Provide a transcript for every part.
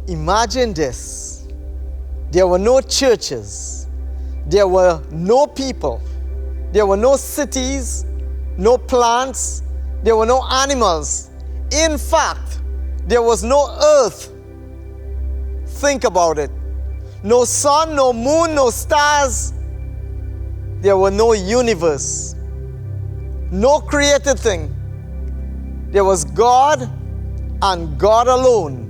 Imagine this. There were no churches. There were no people. There were no cities, no plants. There were no animals. In fact, there was no earth. Think about it. No sun, no moon, no stars. There were no universe. No created thing. There was God and God alone.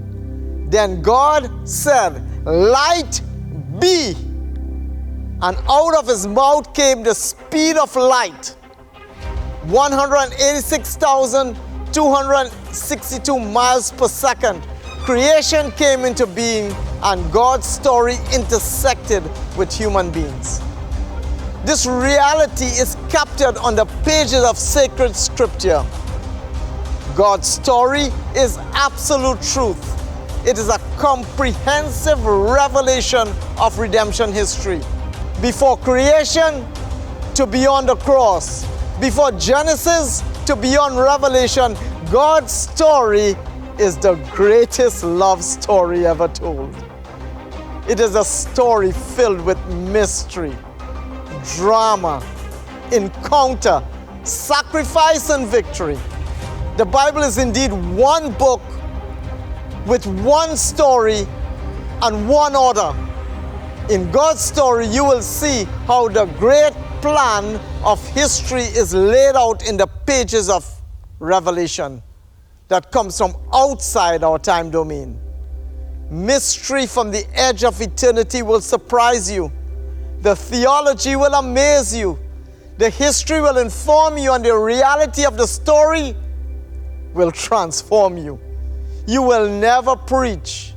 Then God said, "Light be." And out of his mouth came the speed of light, 186,262 miles per second. Creation came into being, and God's story intersected with human beings. This reality is captured on the pages of sacred scripture. God's story is absolute truth. It is a comprehensive revelation of redemption history. Before creation to beyond the cross, before Genesis to beyond Revelation, God's story is the greatest love story ever told. It is a story filled with mystery, drama, encounter, sacrifice, and victory. The Bible is indeed one book with one story and one order. In God's story, you will see how the great plan of history is laid out in the pages of Revelation that comes from outside our time domain. Mystery from the edge of eternity will surprise you. The theology will amaze you. The history will inform you, and the reality of the story will transform you. You will never preach,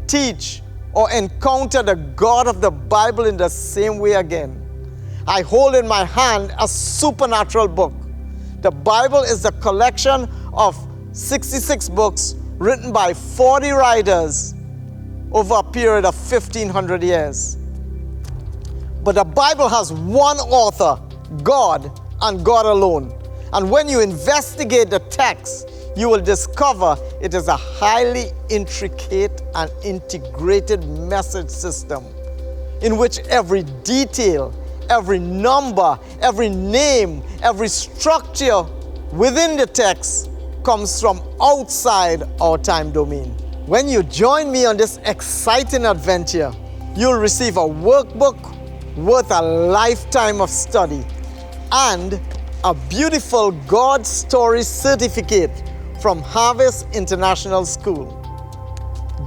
teach, or encounter the God of the Bible in the same way again. I hold in my hand a supernatural book. The Bible is a collection of 66 books written by 40 writers over a period of 1,500 years. But the Bible has one author, God, and God alone. And when you investigate the text, you will discover it is a highly intricate and integrated message system in which every detail, every number, every name, every structure within the text comes from outside our time domain. When you join me on this exciting adventure, you'll receive a workbook worth a lifetime of study and a beautiful God Story certificate from Harvest International School.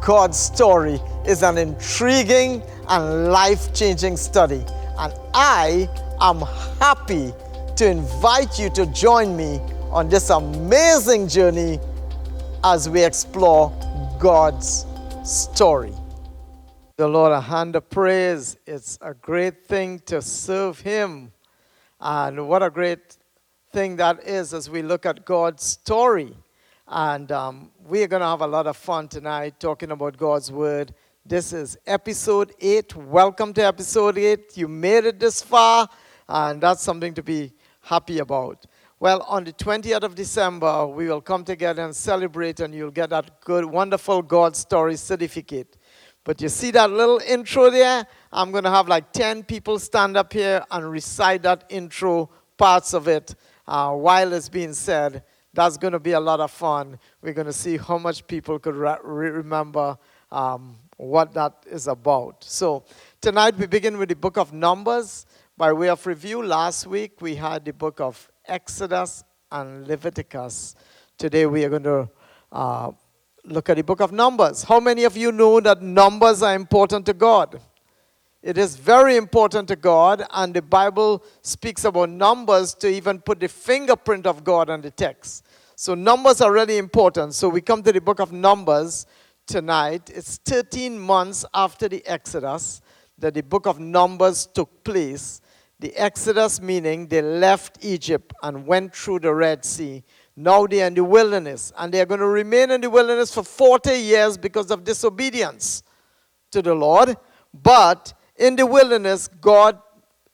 God's story is an intriguing and life-changing study, and I am happy to invite you to join me on this amazing journey as we explore God's story. The Lord a hand of praise. It's a great thing to serve Him, and what a great thing that is as we look at God's story. And we're going to have a lot of fun tonight talking about God's Word. This is episode 8. Welcome to episode 8. You made it this far, and that's something to be happy about. Well, on the 20th of December, we will come together and celebrate, and you'll get that good, wonderful God Story certificate. But you see that little intro there? I'm going to have like 10 people stand up here and recite that intro, parts of it, while it's being said. That's going to be a lot of fun. We're going to see how much people could remember what that is about. So tonight we begin with the book of Numbers. By way of review, last week we had the book of Exodus and Leviticus. Today we are going to look at the book of Numbers. How many of you know that numbers are important to God? It is very important to God, and the Bible speaks about numbers to even put the fingerprint of God on the text. So numbers are really important. So we come to the book of Numbers tonight. It's 13 months after the Exodus that the book of Numbers took place. The Exodus meaning they left Egypt and went through the Red Sea. Now they're in the wilderness, and they're going to remain in the wilderness for 40 years because of disobedience to the Lord. But in the wilderness, God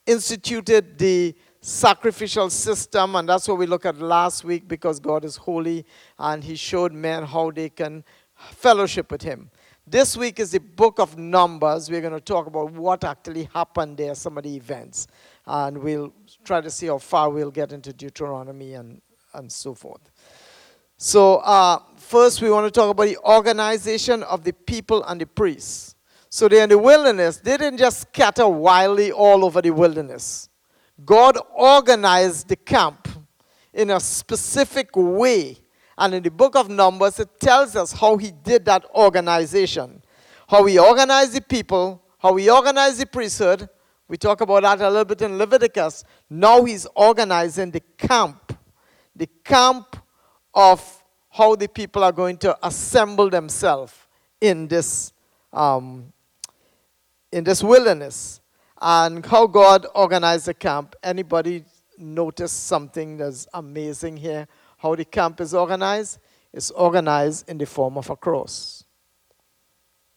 instituted the sacrificial system, and that's what we looked at last week, because God is holy, and He showed men how they can fellowship with Him. This week is the book of Numbers. We're going to talk about what actually happened there, some of the events. And we'll try to see how far we'll get into Deuteronomy and so forth. So first we want to talk about the organization of the people and the priests. So they're in the wilderness. They didn't just scatter wildly all over the wilderness. God organized the camp in a specific way. And in the book of Numbers, it tells us how he did that organization. How he organized the people, how he organized the priesthood. We talk about that a little bit in Leviticus. Now he's organizing the camp of how the people are going to assemble themselves in this wilderness. And how God organized the camp. Anybody notice something that's amazing here? How the camp is organized? It's organized in the form of a cross.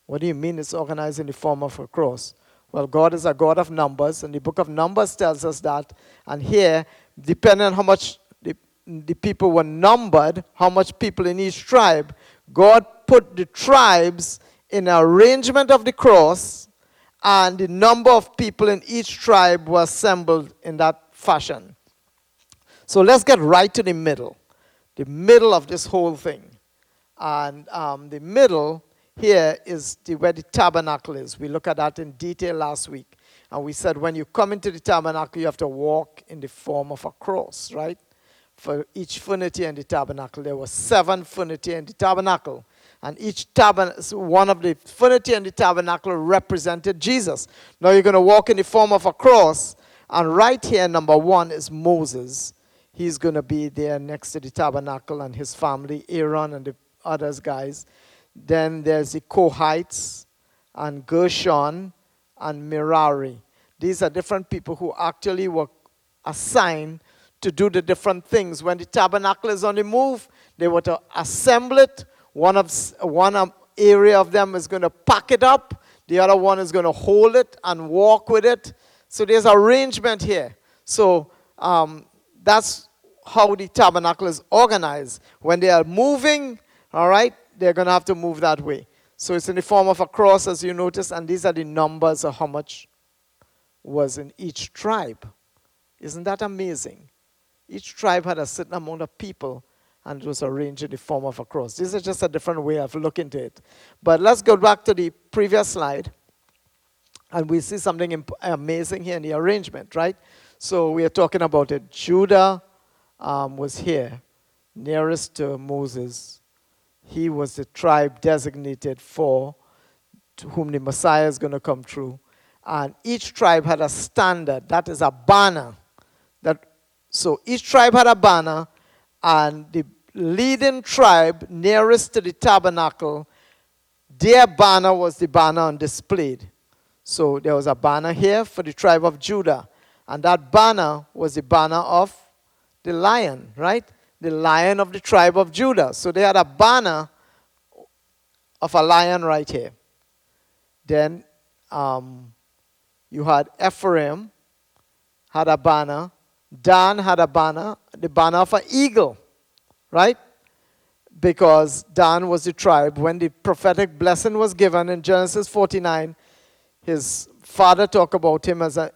What do you mean it's organized in the form of a cross? Well, God is a God of numbers, and the book of Numbers tells us that. And here, depending on how much the people were numbered, how much people in each tribe, God put the tribes in an arrangement of the cross, and the number of people in each tribe were assembled in that fashion. So let's get right to the middle of this whole thing. And the middle here is where the tabernacle is. We looked at that in detail last week. And we said when you come into the tabernacle, you have to walk in the form of a cross, right? For each furniture in the tabernacle. There were 7 furniture in the tabernacle. And each one of the furniture in the tabernacle represented Jesus. Now you're going to walk in the form of a cross. And right here, number 1 is Moses. He's going to be there next to the tabernacle and his family, Aaron and the others guys. Then there's the Kohites and Gershon and Merari. These are different people who actually were assigned to do the different things. When the tabernacle is on the move, they were to assemble it. One area of them is going to pack it up. The other one is going to hold it and walk with it. So there's arrangement here. So that's how the tabernacle is organized. When they are moving, all right, they're going to have to move that way. So it's in the form of a cross, as you notice, and these are the numbers of how much was in each tribe. Isn't that amazing? Each tribe had a certain amount of people, and it was arranged in the form of a cross. This is just a different way of looking to it. But let's go back to the previous slide, and we see something amazing here in the arrangement, right? So we are talking about it. Judah was here, nearest to Moses. He was the tribe designated to whom the Messiah is going to come through. And each tribe had a standard, that is a banner. So each tribe had a banner, and the leading tribe nearest to the tabernacle, their banner was the banner on display. So there was a banner here for the tribe of Judah. And that banner was the banner of the lion, right? The lion of the tribe of Judah. So they had a banner of a lion right here. Then you had Ephraim had a banner. Dan had a banner, the banner of an eagle, right? Because Dan was the tribe. When the prophetic blessing was given in Genesis 49, his father talked about him as an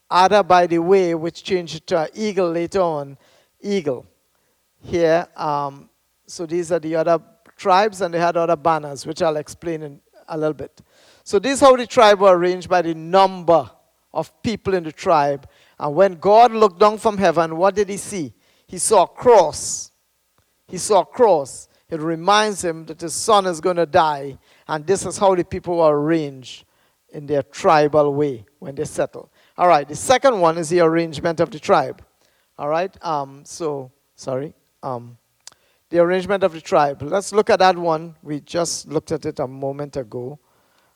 adder by the way, which changed to an eagle later on, eagle. Here, so these are the other tribes, and they had other banners, which I'll explain in a little bit. So this is how the tribe were arranged by the number of people in the tribe. And when God looked down from heaven, what did he see? He saw a cross. He saw a cross. It reminds him that his son is going to die. And this is how the people were arranged in their tribal way when they settle. All right, the second one is the arrangement of the tribe. All right, the arrangement of the tribe. Let's look at that one. We just looked at it a moment ago.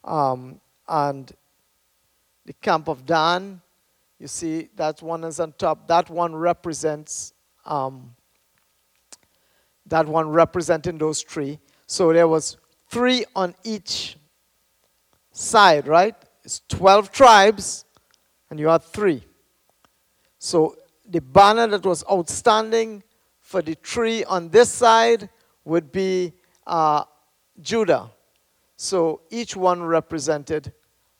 And the camp of Dan, you see that one is on top. That one represents, representing those 3. So there was 3 on each side, right? It's 12 tribes, and you had 3. So the banner that was outstanding for the 3 on this side would be Judah. So each one represented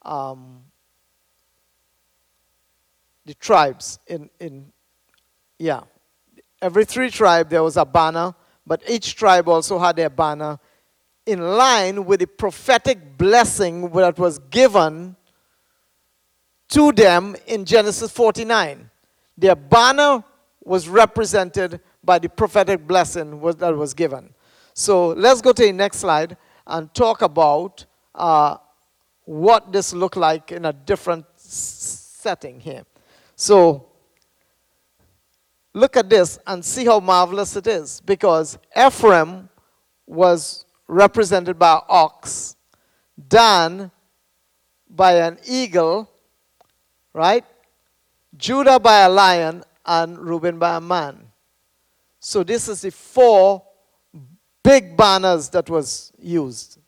the tribes every 3 tribes there was a banner, but each tribe also had their banner in line with the prophetic blessing that was given to them in Genesis 49. Their banner was represented by the prophetic blessing that was given. So let's go to the next slide and talk about what this looked like in a different setting here. So look at this and see how marvelous it is, because Ephraim was represented by an ox, Dan by an eagle, right? Judah by a lion, and Reuben by a man. So this is the 4 big banners that was used.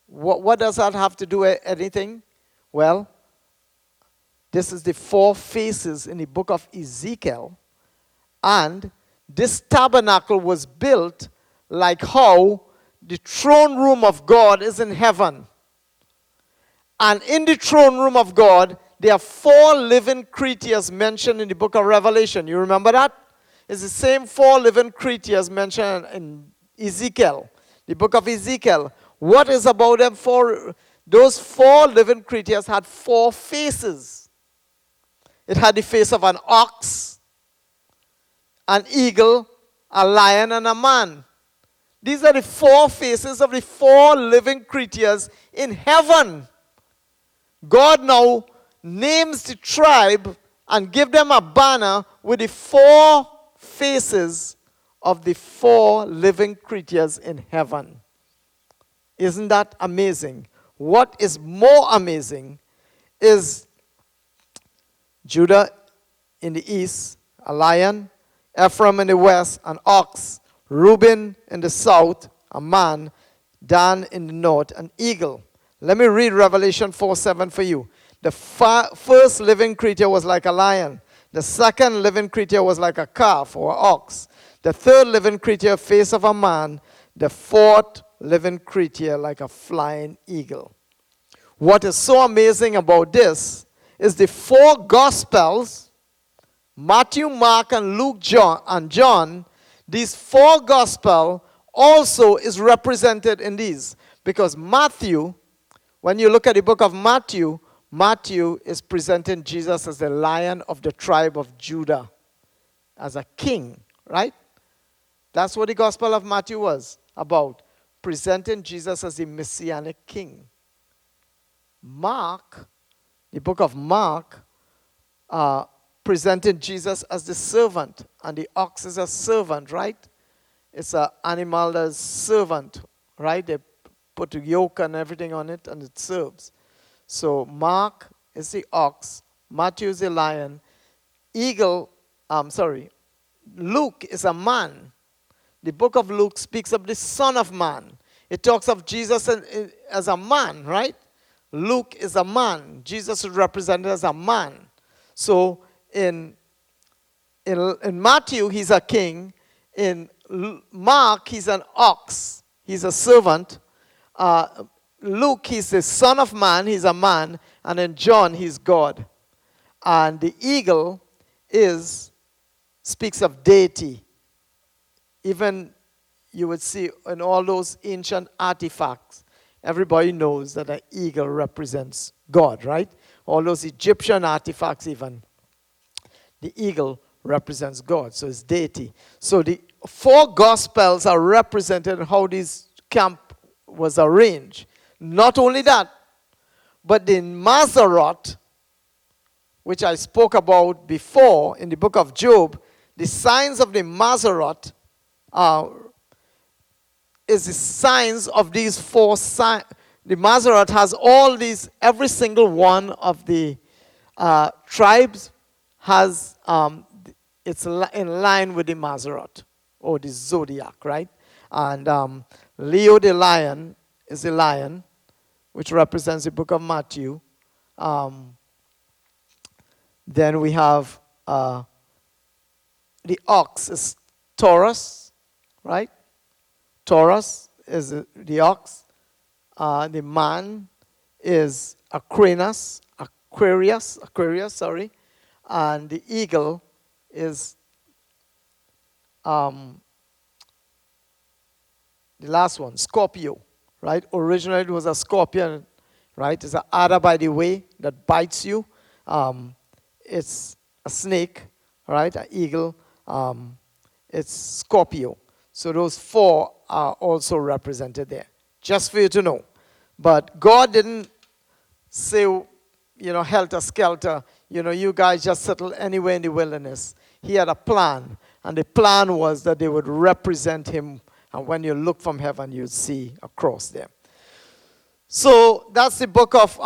What does that have to do with anything? Well, this is the 4 faces in the book of Ezekiel. And this tabernacle was built like how the throne room of God is in heaven. And in the throne room of God, there are 4 living creatures mentioned in the book of Revelation. You remember that? It's the same 4 living creatures mentioned in Ezekiel, the book of Ezekiel. What is about them? Those 4 living creatures had 4 faces. It had the face of an ox, an eagle, a lion, and a man. These are the 4 faces of the 4 living creatures in heaven. God now names the tribe and give them a banner with the 4 faces of the 4 living creatures in heaven. Isn't that amazing? What is more amazing is Judah in the east, a lion, Ephraim in the west, an ox, Reuben in the south, a man, Dan in the north, an eagle. Let me read Revelation 4:7 for you. The first living creature was like a lion. The second living creature was like a calf or an ox. The third living creature, face of a man. The fourth living creature like a flying eagle. What is so amazing about this is the 4 Gospels, Matthew, Mark, and Luke, John, these 4 Gospels also is represented in these. Because Matthew, when you look at the book of Matthew, Matthew is presenting Jesus as the Lion of the tribe of Judah, as a king, right? That's what the Gospel of Matthew was about, presenting Jesus as the Messianic king. Mark, the book of Mark, presented Jesus as the servant, and the ox is a servant, right? It's an animal that's servant, right? They put the yoke and everything on it, and it serves. So Mark is the ox, Matthew is the lion, Luke is a man. The book of Luke speaks of the Son of Man. It talks of Jesus as a man, right? Luke is a man. Jesus is represented as a man. So in Matthew, he's a king. In Mark, he's an ox. He's a servant. Luke, he's the Son of Man. He's a man. And in John, he's God. And the eagle speaks of deity. Even you would see in all those ancient artifacts, everybody knows that an eagle represents God, right? All those Egyptian artifacts even, the eagle represents God, so it's deity. So the 4 Gospels are represented in how this camp was arranged. Not only that, but the Mazzaroth, which I spoke about before in the book of Job, the signs of the Mazzaroth is the signs of these 4 signs. The Mazzaroth has all these, every single one of the tribes has, it's in line with the Mazzaroth, or the zodiac, right? And Leo the lion is the lion, which represents the book of Matthew. Then we have the ox is Taurus, right? Taurus is the ox. The man is Aquarius, sorry, and the eagle is the last one, Scorpio, right? Originally it was a scorpion, right? It's an adder, by the way, that bites you. It's a snake, right? An eagle. It's Scorpio. So those four are also represented there, just for you to know. But God didn't say, helter-skelter, you guys just settle anywhere in the wilderness. He had a plan, and the plan was that they would represent him, and when you look from heaven, you'd see a cross there. So that's the book of,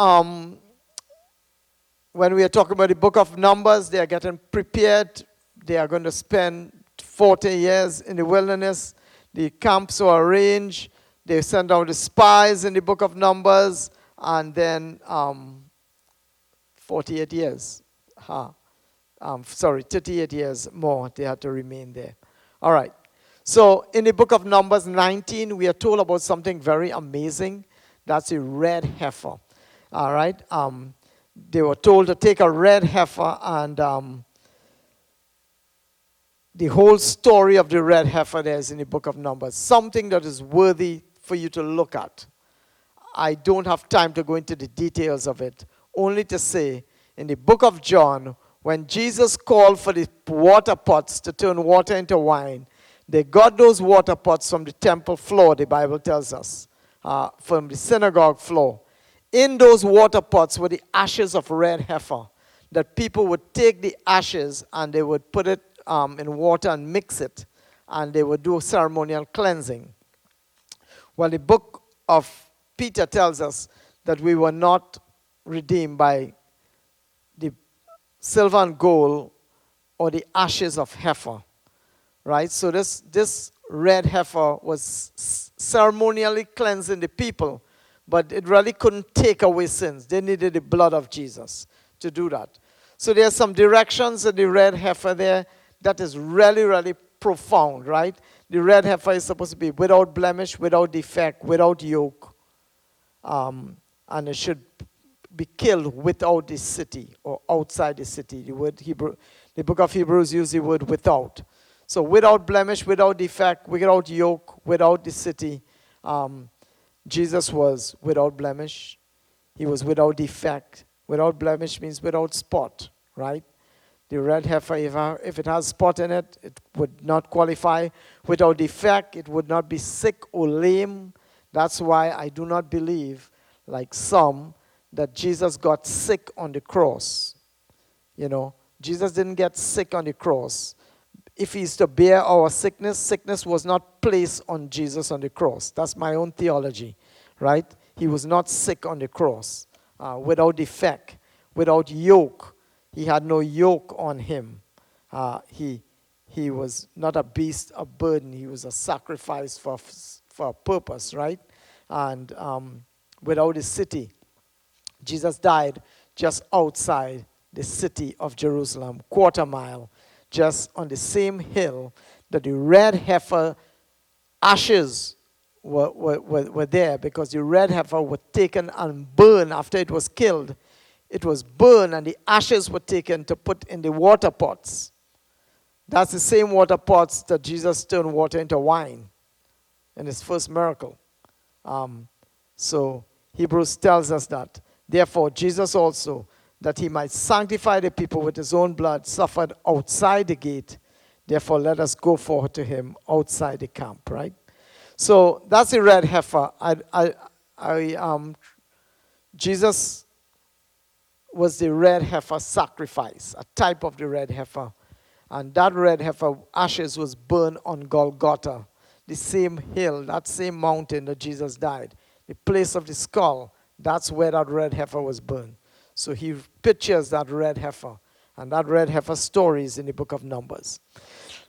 when we are talking about the book of Numbers, they are getting prepared. They are going to spend 40 years in the wilderness. The camps were arranged. They sent out the spies in the book of Numbers, and then 48 years. 38 years more they had to remain there. All right. So in the book of Numbers 19, we are told about something very amazing. That's a red heifer. All right. They were told to take a red heifer, and the whole story of the red heifer there is in the book of Numbers. Something that is worthy for you to look at. I don't have time to go into the details of it. Only to say, in the book of John, when Jesus called for the water pots to turn water into wine, they got those water pots from the temple floor, the Bible tells us, from the synagogue floor. In those water pots were the ashes of red heifer, that people would take the ashes and they would put it in water and mix it, and they would do ceremonial cleansing. Well, the book of Peter tells us that we were not redeemed by the silver and gold or the ashes of heifer, right? So this red heifer was ceremonially cleansing the people, but it really couldn't take away sins. They needed the blood of Jesus to do that. So there are some directions in the red heifer there that is really, really profound, right? The red heifer is supposed to be without blemish, without defect, without yoke, and it should be killed without the city or outside the city. The book of Hebrews uses the word without. So without blemish, without defect, without yoke, without the city. Jesus was without blemish. He was without defect. Without blemish means without spot, right? The red heifer, if it has spot in it, it would not qualify. Without defect, it would not be sick or lame. That's why I do not believe, like some, that Jesus got sick on the cross. Jesus didn't get sick on the cross. If he's to bear our sickness, sickness was not placed on Jesus on the cross. That's my own theology, right? He was not sick on the cross. Without defect, without yoke. He had no yoke on him. He was not a beast, a burden. He was a sacrifice for a purpose, right? And without the city, Jesus died just outside the city of Jerusalem, quarter mile, just on the same hill that the red heifer ashes were there, because the red heifer was taken and burned after it was killed. It was burned, and the ashes were taken to put in the water pots. That's the same water pots that Jesus turned water into wine in his first miracle. So Hebrews tells us that. Therefore, Jesus also, that he might sanctify the people with his own blood, suffered outside the gate. Therefore, let us go forward to him outside the camp, right? So that's the red heifer. Jesus was the red heifer sacrifice, a type of the red heifer. And that red heifer ashes was burned on Golgotha, the same hill, that same mountain that Jesus died. The place of the skull, that's where that red heifer was burned. So he pictures that red heifer. And that red heifer story is in the book of Numbers.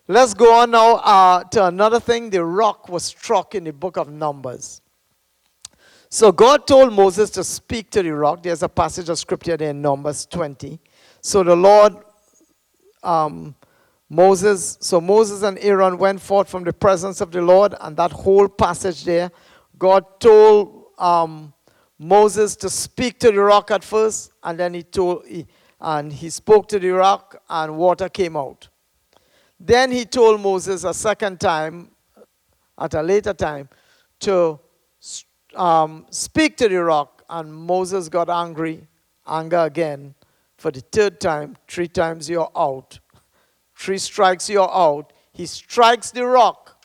Let's go on now to another thing. The rock was struck in the book of Numbers. So God told Moses to speak to the rock. There's a passage of scripture there in Numbers 20. So the Lord, Moses and Aaron went forth from the presence of the Lord, and that whole passage there, God told Moses to speak to the rock at first, and then he spoke to the rock, and water came out. Then he told Moses a second time, at a later time, to speak to the rock, and Moses got anger again for the third time. 3 times you're out. 3 strikes you're out. He strikes the rock,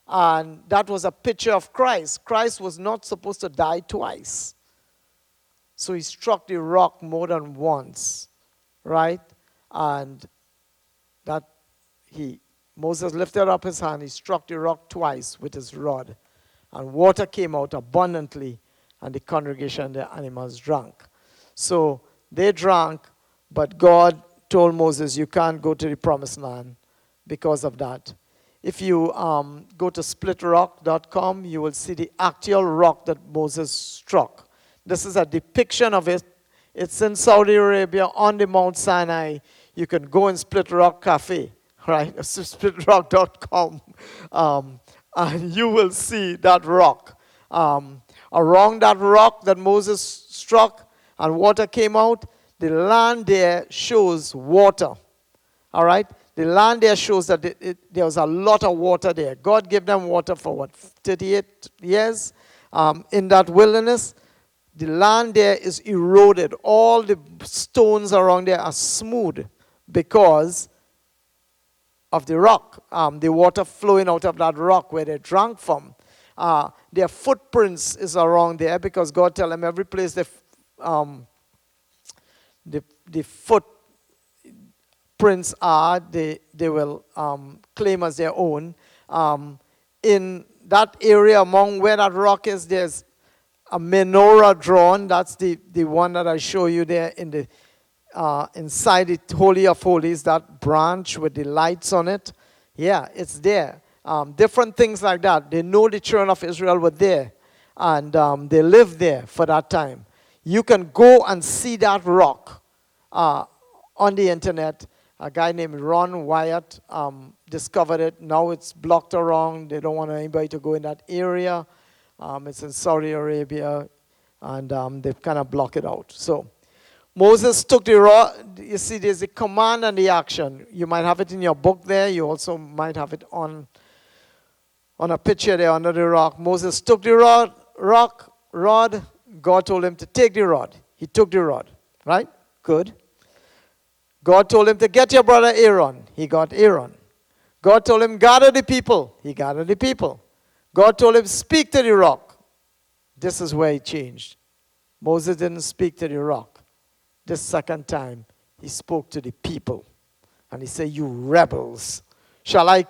and that was a picture of Christ. Christ was not supposed to die twice. So he struck the rock more than once, right? And Moses lifted up his hand, he struck the rock twice with his rod, and water came out abundantly, and the congregation and the animals drank. So they drank, but God told Moses, you can't go to the promised land because of that. If you go to splitrock.com, you will see the actual rock that Moses struck. This is a depiction of it. It's in Saudi Arabia on the Mount Sinai. You can go in Split Rock Cafe, right? Splitrock.com, and you will see that rock. Around that rock that Moses struck and water came out, the land there shows water. All right? The land there shows that there was a lot of water there. God gave them water for 38 years in that wilderness. The land there is eroded. All the stones around there are smooth because of the rock, the water flowing out of that rock where they drank from. Their footprints is around there because God tell them every place the footprints are, they will claim as their own. In that area among where that rock is, there's a menorah drawn. That's the one that I show you there in the inside the Holy of Holies, that branch with the lights on it. Yeah, it's there. Different things like that. They know the children of Israel were there, and they lived there for that time. You can go and see that rock on the internet. A guy named Ron Wyatt discovered it. Now it's blocked around. They don't want anybody to go in that area. It's in Saudi Arabia, and they've kind of blocked it out. So Moses took the rod. You see, there's the command and the action. You might have it in your book there. You also might have it on a picture there under the rock. Moses took the rod. God told him to take the rod. He took the rod. Right? Good. God told him to get your brother Aaron. He got Aaron. God told him, gather the people. He gathered the people. God told him, speak to the rock. This is where he changed. Moses didn't speak to the rock. This second time, he spoke to the people. And he said, you rebels. Shall I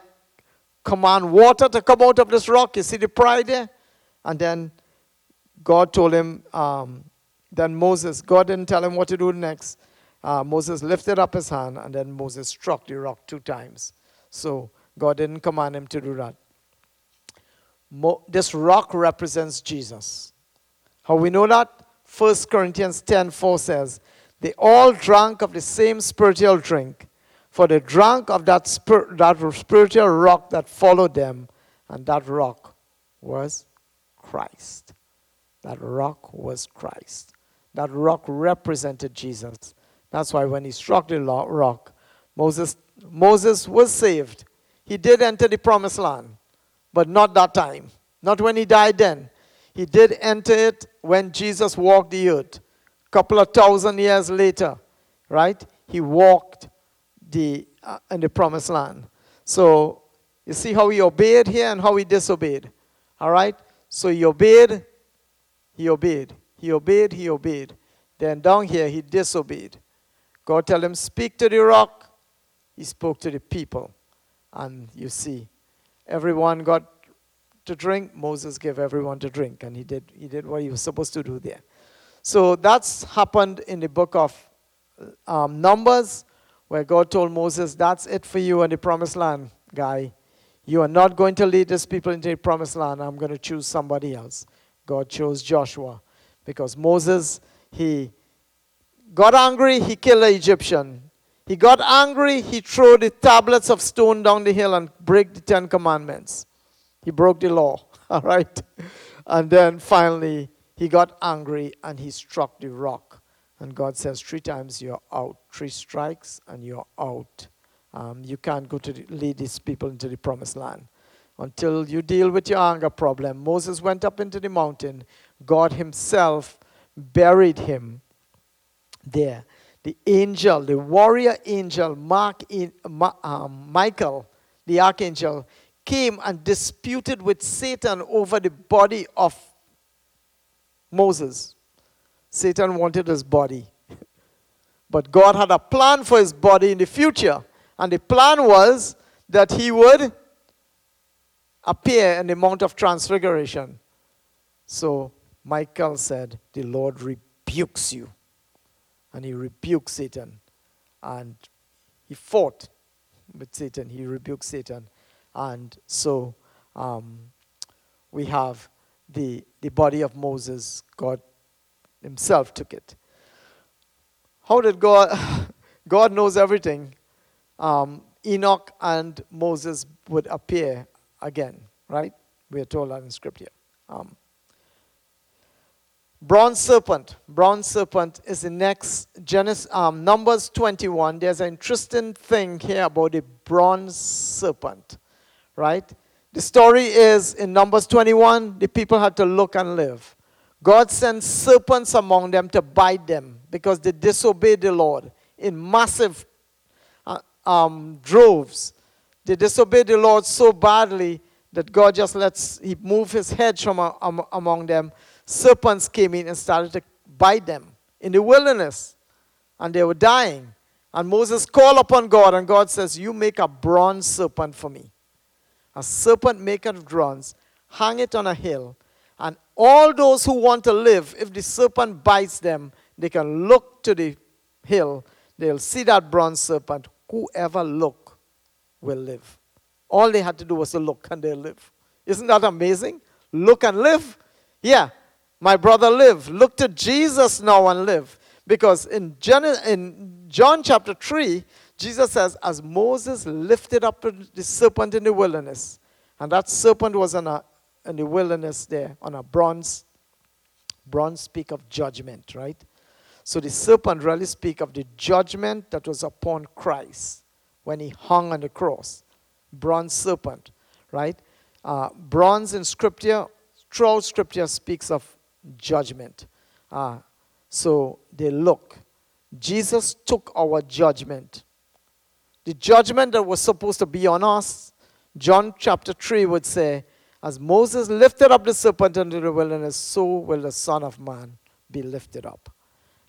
command water to come out of this rock? You see the pride there? And then God told him, God didn't tell him what to do next. Moses lifted up his hand, and then Moses struck the rock 2 times. So God didn't command him to do that. This rock represents Jesus. How we know that? 1 Corinthians 10:4 says, they all drank of the same spiritual drink, for they drank of that spiritual rock that followed them, and that rock was Christ. That rock was Christ. That rock represented Jesus. That's why when he struck the rock, Moses was saved. He did enter the promised land, but not that time. Not when he died then. He did enter it when Jesus walked the earth. A couple of 1,000 years later, right? He walked in the promised land. So you see how he obeyed here and how he disobeyed. All right? So he obeyed. Then down here, he disobeyed. God told him, speak to the rock. He spoke to the people. And you see, everyone got to drink. Moses gave everyone to drink. And he did what he was supposed to do there. So that's happened in the book of Numbers, where God told Moses, that's it for you in the promised land, guy. You are not going to lead these people into the promised land. I'm going to choose somebody else. God chose Joshua. Because Moses, he got angry, he killed an Egyptian. He got angry, he threw the tablets of stone down the hill and broke the 10 commandments. He broke the law, all right? And then finally, he got angry and he struck the rock. And God says, 3 times you're out. 3 strikes and you're out. You can't go to lead these people into the promised land until you deal with your anger problem. Moses went up into the mountain. God himself buried him there. The angel, the warrior angel, Michael, the archangel, came and disputed with Satan over the body of Moses. Satan wanted his body. But God had a plan for his body in the future. And the plan was that he would appear in the Mount of Transfiguration. So Michael said, the Lord rebukes you. And he rebuked Satan. And he fought with Satan. He rebuked Satan. And so we have the body of Moses. God himself took it. How did God? God knows everything. Enoch and Moses would appear again, right? We are told that in Scripture. Bronze serpent. Bronze serpent is the next Numbers 21. There's an interesting thing here about the bronze serpent, right? The story is in Numbers 21, the people had to look and live. God sent serpents among them to bite them because they disobeyed the Lord in massive droves. They disobeyed the Lord so badly that God just he moved his hedge from among them. Serpents came in and started to bite them in the wilderness. And they were dying. And Moses called upon God, and God says, you make a bronze serpent for me. A serpent made of bronze, hang it on a hill, and all those who want to live, if the serpent bites them, they can look to the hill. They'll see that bronze serpent. Whoever look will live. All they had to do was to look, and they'll live. Isn't that amazing? Look and live. Yeah, my brother, live. Look to Jesus now and live. Because in John chapter 3, Jesus says, as Moses lifted up the serpent in the wilderness, and that serpent was in the wilderness there on a bronze speak of judgment, right? So the serpent really speak of the judgment that was upon Christ when he hung on the cross. Bronze serpent, right? Bronze in Scripture, throughout Scripture, speaks of judgment. So they look. Jesus took our judgment. The judgment that was supposed to be on us, John chapter 3 would say, as Moses lifted up the serpent into the wilderness, so will the Son of Man be lifted up.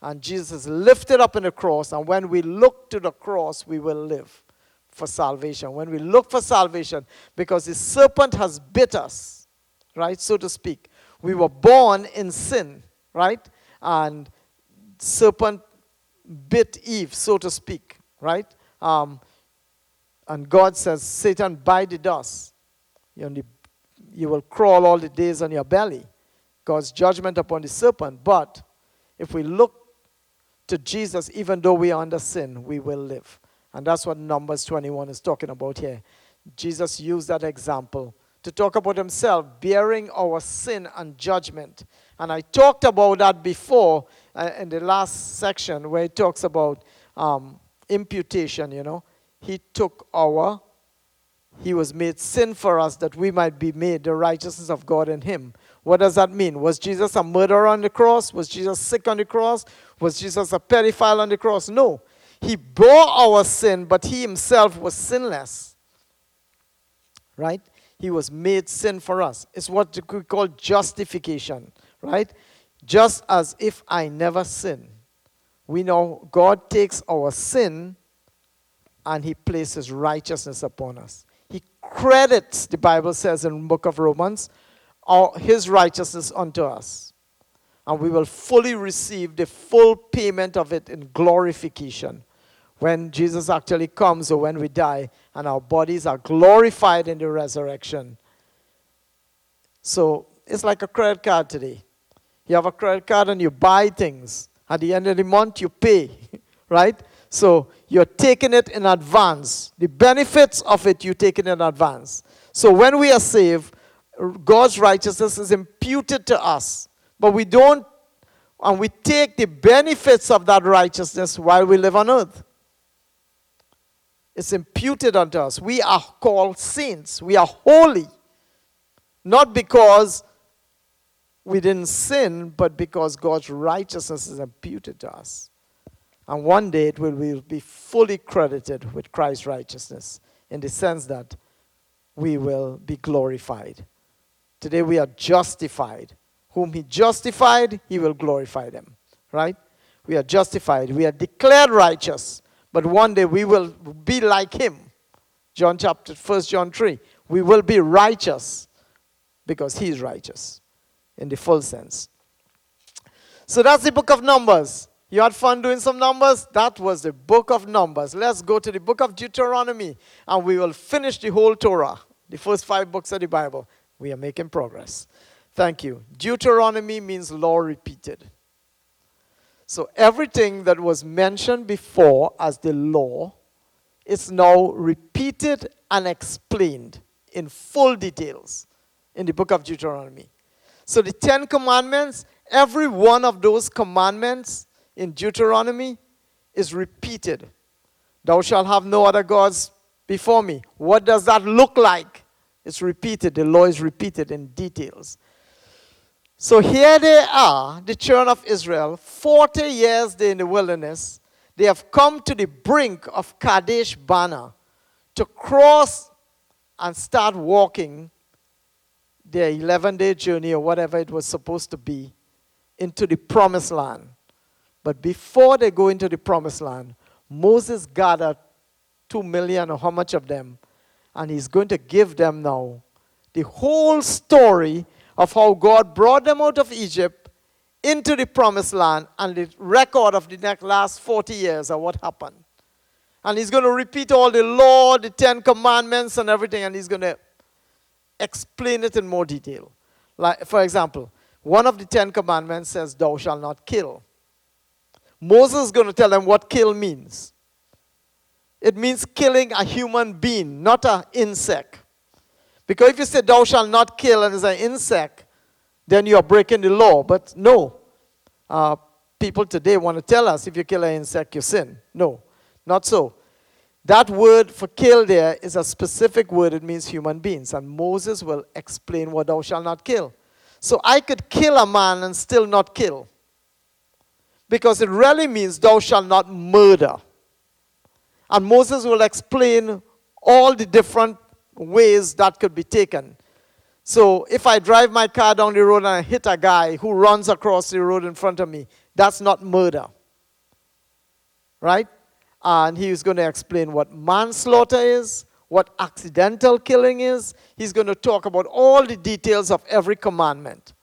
And Jesus is lifted up in the cross, and when we look to the cross, we will live for salvation. When we look for salvation, because the serpent has bit us, right, so to speak. We were born in sin, right? And serpent bit Eve, so to speak, right? And God says, Satan, bite the dust. You will crawl all the days on your belly. God's judgment upon the serpent. But if we look to Jesus, even though we are under sin, we will live. And that's what Numbers 21 is talking about here. Jesus used that example to talk about himself bearing our sin and judgment. And I talked about that before in the last section where he talks about imputation, He was made sin for us that we might be made the righteousness of God in him. What does that mean? Was Jesus a murderer on the cross? Was Jesus sick on the cross? Was Jesus a pedophile on the cross? No. He bore our sin, but he himself was sinless. Right? He was made sin for us. It's what we call justification. Right? Just as if I never sinned. We know God takes our sin and he places righteousness upon us. He credits, the Bible says in the book of Romans, his righteousness unto us. And we will fully receive the full payment of it in glorification. When Jesus actually comes or when we die and our bodies are glorified in the resurrection. So it's like a credit card today. You have a credit card and you buy things. At the end of the month you pay, right? So you're taking it in advance. The benefits of it you take it in advance. So when we are saved, God's righteousness is imputed to us But we don't, and we take the benefits of that righteousness while we live on earth. It's imputed unto us. We are called saints. We are holy. Not because we didn't sin, but because God's righteousness is imputed to us. And one day it will be fully credited with Christ's righteousness in the sense that we will be glorified. Today we are justified. Whom he justified, he will glorify them. Right? We are justified. We are declared righteous. But one day we will be like him. 1 John 3. We will be righteous because he is righteous in the full sense. So that's the book of Numbers. You had fun doing some numbers? That was the book of Numbers. Let's go to the book of Deuteronomy and we will finish the whole Torah, the first 5 books of the Bible. We are making progress. Thank you. Deuteronomy means law repeated. So everything that was mentioned before as the law is now repeated and explained in full details in the book of Deuteronomy. So the 10 commandments, every one of those commandments in Deuteronomy is repeated. Thou shalt have no other gods before me. What does that look like? It's repeated. The law is repeated in details. So here they are, the children of Israel, 40 years they're in the wilderness. They have come to the brink of Kadesh Barnea to cross and start walking their 11-day journey or whatever it was supposed to be into the promised land. But before they go into the promised land, Moses gathered 2 million or how much of them, and he's going to give them now the whole story of how God brought them out of Egypt into the promised land and the record of the last 40 years of what happened. And he's going to repeat all the law, the 10 commandments and everything, and he's going to explain it in more detail. Like, for example, one of the 10 commandments says, thou shalt not kill. Moses is going to tell them what kill means. It means killing a human being, not an insect. Because if you say thou shalt not kill and it's an insect, then you are breaking the law. But no. People today want to tell us if you kill an insect, you sin. No, not so. That word for kill there is a specific word. It means human beings. And Moses will explain what thou shalt not kill. So I could kill a man and still not kill. Because it really means thou shalt not murder. And Moses will explain all the different ways that could be taken. So if I drive my car down the road and I hit a guy who runs across the road in front of me, that's not murder. Right? And he is going to explain what manslaughter is, what accidental killing is. He's going to talk about all the details of every commandment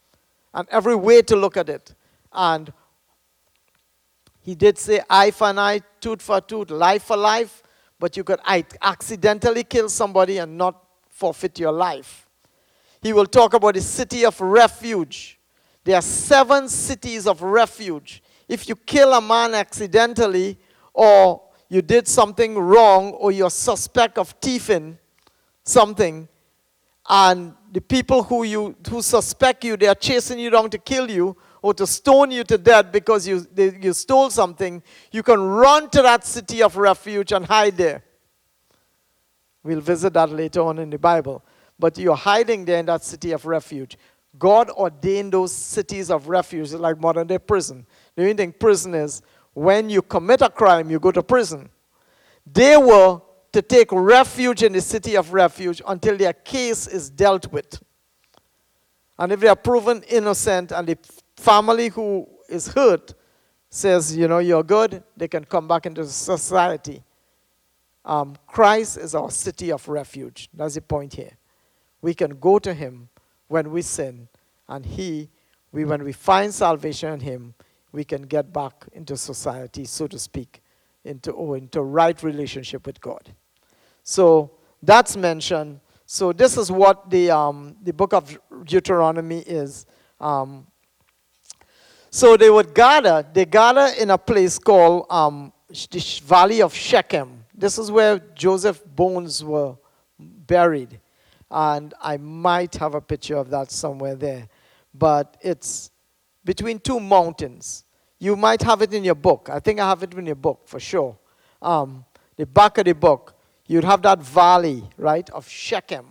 and every way to look at it. And he did say eye for an eye, tooth for a tooth, life for life. But you could accidentally kill somebody and not forfeit your life. He will talk about the city of refuge. There are 7 cities of refuge. If you kill a man accidentally, or you did something wrong, or you're suspect of thieving something, and the people who suspect you, they are chasing you down to kill you, or to stone you to death because you stole something, you can run to that city of refuge and hide there. We'll visit that later on in the Bible. But you're hiding there in that city of refuge. God ordained those cities of refuge like modern day prison. The only thing prison is, when you commit a crime, you go to prison. They were to take refuge in the city of refuge until their case is dealt with. And if they are proven innocent and the family who is hurt says, you're good, they can come back into society. Christ is our city of refuge. That's the point here. We can go to him when we sin, and when we find salvation in him, we can get back into society, so to speak, into right relationship with God. So that's mentioned. So this is what the book of Deuteronomy is. So they gather in a place called the Valley of Shechem. This is where Joseph's bones were buried. And I might have a picture of that somewhere there. But it's between two mountains. You might have it in your book. I think I have it in your book for sure. The back of the book, you'd have that valley, right, of Shechem.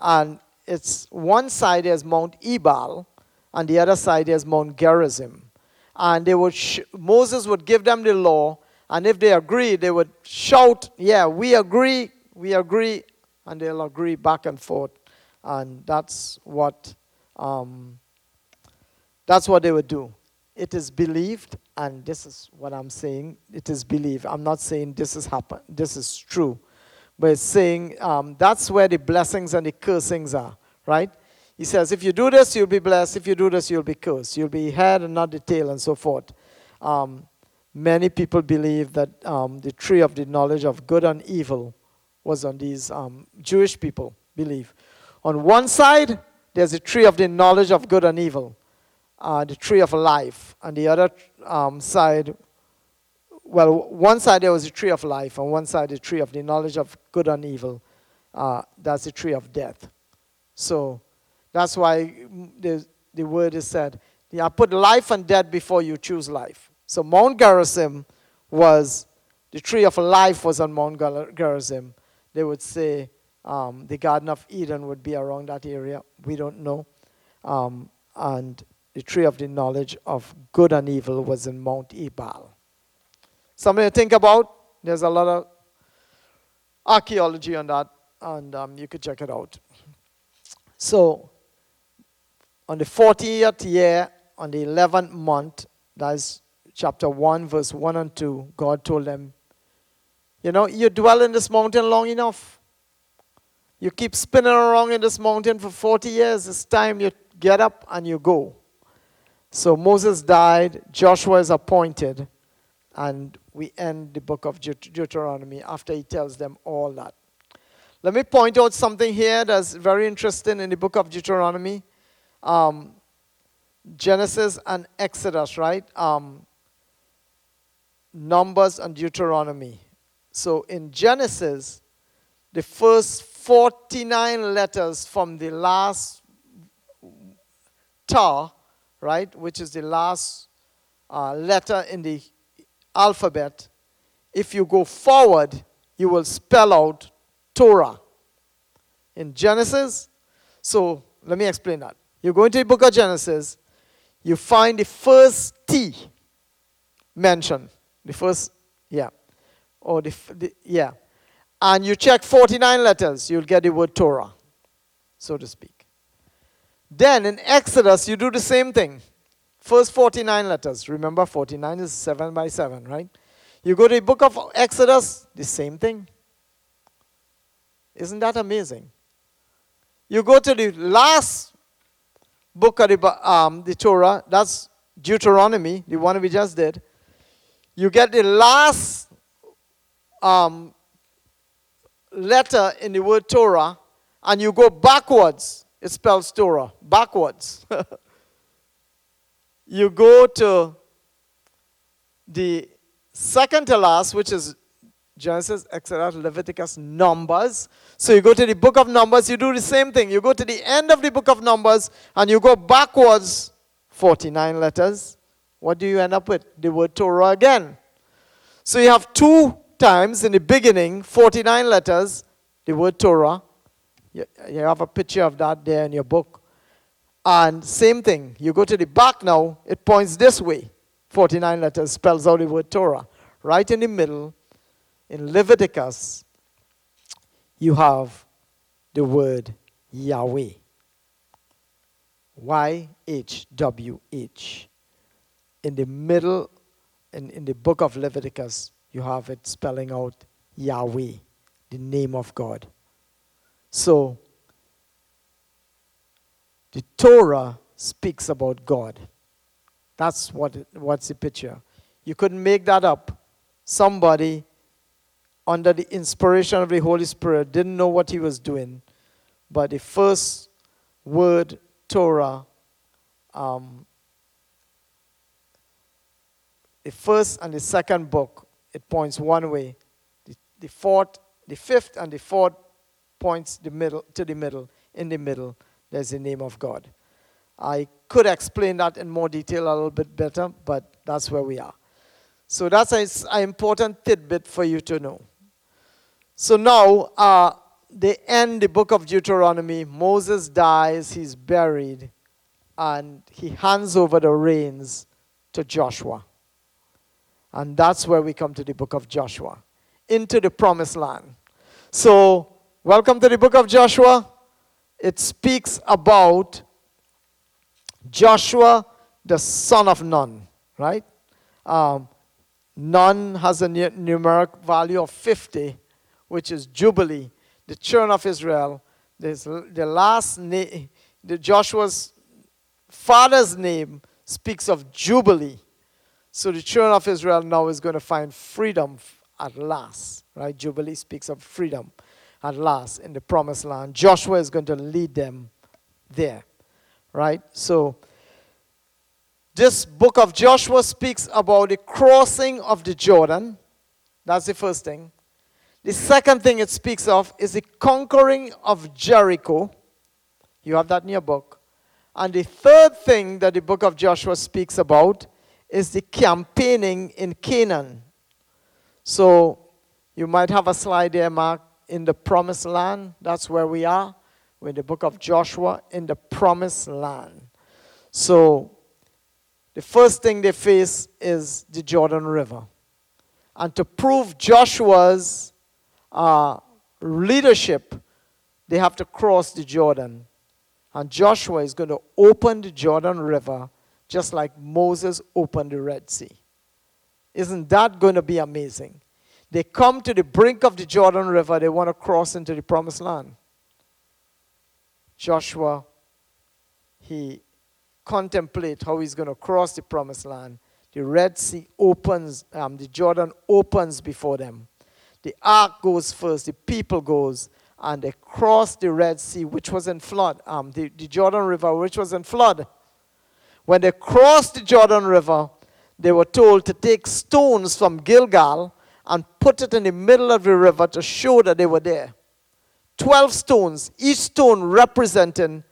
And it's one side is Mount Ebal, and the other side is Mount Gerizim. And they would Moses would give them the law, and if they agreed, they would shout, yeah, we agree, and they'll agree back and forth. And that's what they would do. It is believed, and this is what I'm saying, it is believed. I'm not saying this has happened, this is true. But it's saying that's where the blessings and the cursings are, right? He says, if you do this, you'll be blessed. If you do this, you'll be cursed. You'll be head and not the tail, and so forth. Many people believe that the tree of the knowledge of good and evil was on these Jewish people believe. On one side, there's the tree of the knowledge of good and evil, the tree of life. And the other side, well, one side there was the tree of life, and one side the tree of the knowledge of good and evil. That's the tree of death. So that's why the word is said, I put life and death before you, choose life. So Mount Gerizim was, the tree of life was on Mount Gerizim. They would say the Garden of Eden would be around that area. We don't know. And the tree of the knowledge of good and evil was in Mount Ebal. Something to think about. There's a lot of archaeology on that, and you could check it out. So, on the 40th year, on the 11th month, that is chapter 1, verse 1 and 2, God told them, you dwell in this mountain long enough. You keep spinning around in this mountain for 40 years. It's time you get up and you go. So Moses died, Joshua is appointed, and we end the book of Deuteronomy after he tells them all that. Let me point out something here that's very interesting in the book of Deuteronomy. Genesis and Exodus, right? Numbers and Deuteronomy. So in Genesis, the first 49 letters from the last Tar, right, which is the last letter in the alphabet, if you go forward, you will spell out Torah in Genesis. So let me explain that. You go into the book of Genesis, you find the first T mentioned. The first, and you check 49 letters, you'll get the word Torah, so to speak. Then in Exodus, you do the same thing. First 49 letters. Remember, 49 is 7 by 7, right? You go to the book of Exodus, the same thing. Isn't that amazing? You go to the last book of the Torah, that's Deuteronomy, the one we just did. You get the last letter in the word Torah, and you go backwards. It spells Torah, backwards. You go to the second to last, which is Genesis, Exodus, Leviticus, Numbers. So you go to the book of Numbers, you do the same thing. You go to the end of the book of Numbers, and you go backwards 49 letters. What do you end up with? The word Torah again. So you have two times in the beginning, 49 letters, the word Torah. You have a picture of that there in your book. And same thing, you go to the back now, it points this way. 49 letters spells out the word Torah. Right in the middle, in Leviticus, you have the word Yahweh. YHWH. In the middle, in the book of Leviticus, you have it spelling out Yahweh, the name of God. So, the Torah speaks about God. That's what's the picture. You couldn't make that up. Somebody, under the inspiration of the Holy Spirit, didn't know what he was doing. But the first word, Torah, the first and the second book, it points one way. The fifth and the fourth points to the middle. In the middle, there's the name of God. I could explain that in more detail a little bit better, but that's where we are. So that's an important tidbit for you to know. So now, they end the book of Deuteronomy. Moses dies, he's buried, and he hands over the reins to Joshua. And that's where we come to the book of Joshua, into the promised land. So, welcome to the book of Joshua. It speaks about Joshua, the son of Nun, right? Nun has a numeric value of 50, which is Jubilee. The children of Israel, the last name, Joshua's father's name speaks of Jubilee. So the children of Israel now is going to find freedom at last, right? Jubilee speaks of freedom at last in the promised land. Joshua is going to lead them there, right? So this book of Joshua speaks about the crossing of the Jordan. That's the first thing. The second thing it speaks of is the conquering of Jericho. You have that in your book. And the third thing that the book of Joshua speaks about is the campaigning in Canaan. So you might have a slide there, Mark, in the promised land. That's where we are. We're in the book of Joshua in the promised land. So the first thing they face is the Jordan River. And to prove Joshua's leadership, they have to cross the Jordan. And Joshua is going to open the Jordan River just like Moses opened the Red Sea. Isn't that going to be amazing? They come to the brink of the Jordan River. They want to cross into the promised land. Joshua, he contemplates how he's going to cross the promised land. The Red Sea opens, the Jordan opens before them. The ark goes first, the people goes, and they cross the Red Sea, which was in flood. The Jordan River, which was in flood. When they crossed the Jordan River, they were told to take stones from Gilgal and put it in the middle of the river to show that they were there. 12 stones, each stone representing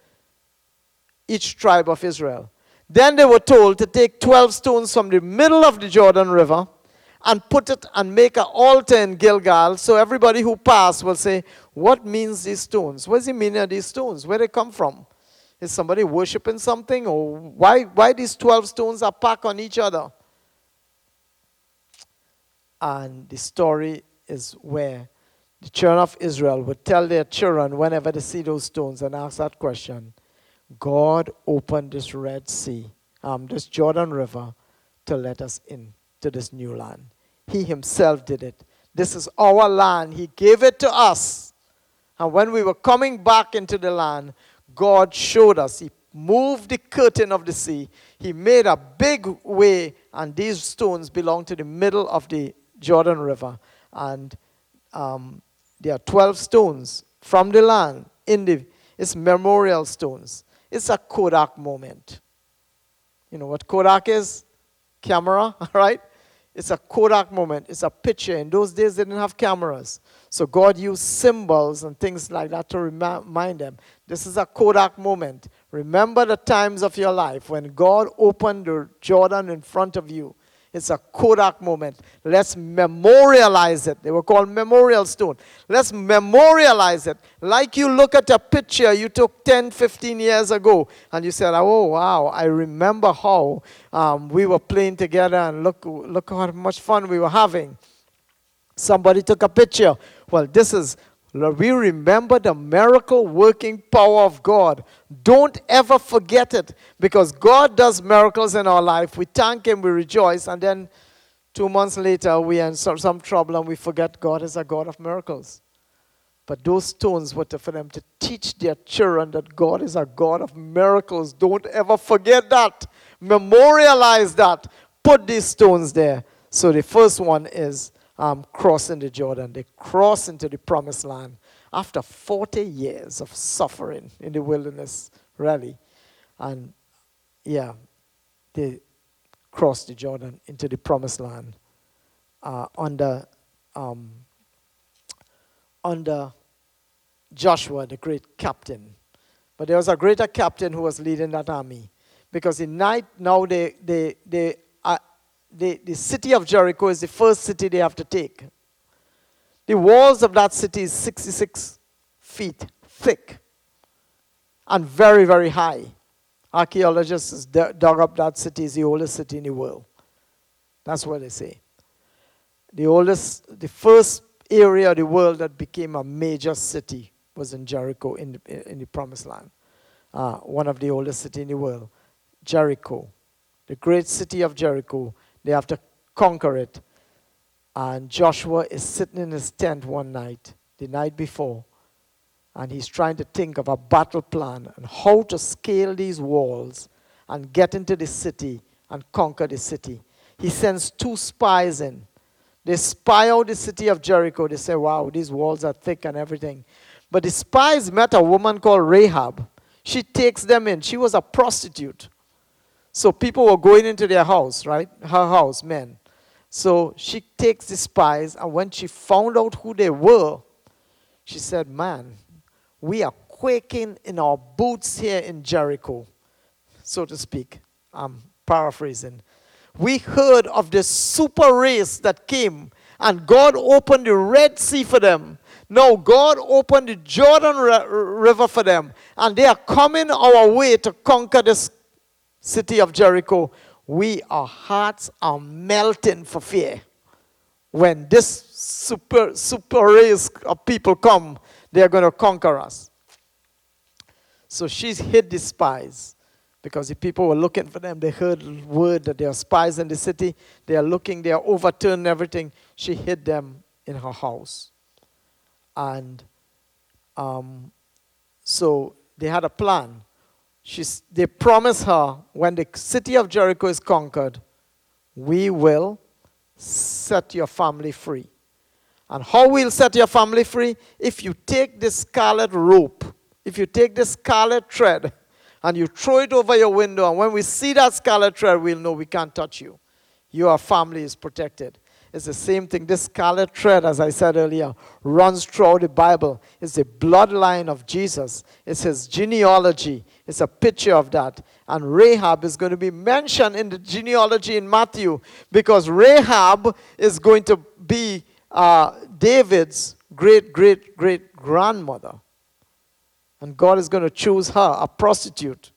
each tribe of Israel. Then they were told to take 12 stones from the middle of the Jordan River and put it and make an altar in Gilgal, so everybody who passed will say, what means these stones? What does it mean of these stones? Where they come from? Is somebody worshiping something? Or why these 12 stones are packed on each other? And the story is where the children of Israel would tell their children whenever they see those stones and ask that question, God opened this Red Sea, this Jordan River, to let us in to this new land. He himself did it. This is our land. He gave it to us. And when we were coming back into the land, God showed us. He moved the curtain of the sea. He made a big way, and these stones belong to the middle of the Jordan River. And there are 12 stones from the land. It's memorial stones. It's a Kodak moment. You know what Kodak is? Camera, right? It's a Kodak moment. It's a picture. In those days, they didn't have cameras. So God used symbols and things like that to remind them. This is a Kodak moment. Remember the times of your life when God opened the Jordan in front of you. It's a Kodak moment. Let's memorialize it. They were called memorial stone. Let's memorialize it. Like you look at a picture you took 10, 15 years ago, and you said, oh, wow, I remember how we were playing together, and look how much fun we were having. Somebody took a picture. Well, we remember the miracle working power of God. Don't ever forget it, because God does miracles in our life. We thank Him, we rejoice, and then 2 months later we are in some trouble and we forget God is a God of miracles. But those stones were for them to teach their children that God is a God of miracles. Don't ever forget that. Memorialize that. Put these stones there. So the first one is crossing the Jordan. They cross into the promised land after 40 years of suffering in the wilderness, really. And they crossed the Jordan into the promised land under Joshua, the great captain. But there was a greater captain who was leading that army. Because in night, now the city of Jericho is the first city they have to take. The walls of that city is 66 feet thick and very, very high. Archaeologists dug up that city. It's the oldest city in the world. That's what they say. The first area of the world that became a major city was in Jericho, in the Promised Land. One of the oldest cities in the world, Jericho. The great city of Jericho. They have to conquer it. And Joshua is sitting in his tent one night, the night before, and he's trying to think of a battle plan and how to scale these walls and get into the city and conquer the city. He sends 2 spies in. They spy out the city of Jericho. They say, wow, these walls are thick and everything. But the spies met a woman called Rahab. She takes them in. She was a prostitute. So people were going into their house, right? Her house, men. So she takes the spies, and when she found out who they were, she said, man, we are quaking in our boots here in Jericho, so to speak. I'm paraphrasing. We heard of this super race that came, and God opened the Red Sea for them. Now God opened the Jordan River for them, and they are coming our way to conquer this city of Jericho. Our hearts are melting for fear. When this super race of people come, they are going to conquer us. So she's hid the spies because the people were looking for them. They heard word that there are spies in the city. They are looking, they are overturning everything. She hid them in her house. And so they had a plan. They promised her, when the city of Jericho is conquered, we will set your family free. And how we'll set your family free? If you take this scarlet rope, if you take this scarlet thread, and you throw it over your window, and when we see that scarlet thread, we'll know we can't touch you. Your family is protected. It's the same thing. This scarlet thread, as I said earlier, runs throughout the Bible. It's the bloodline of Jesus. It's his genealogy. It's a picture of that. And Rahab is going to be mentioned in the genealogy in Matthew, because Rahab is going to be David's great-great-great-grandmother. And God is going to choose her, a prostitute,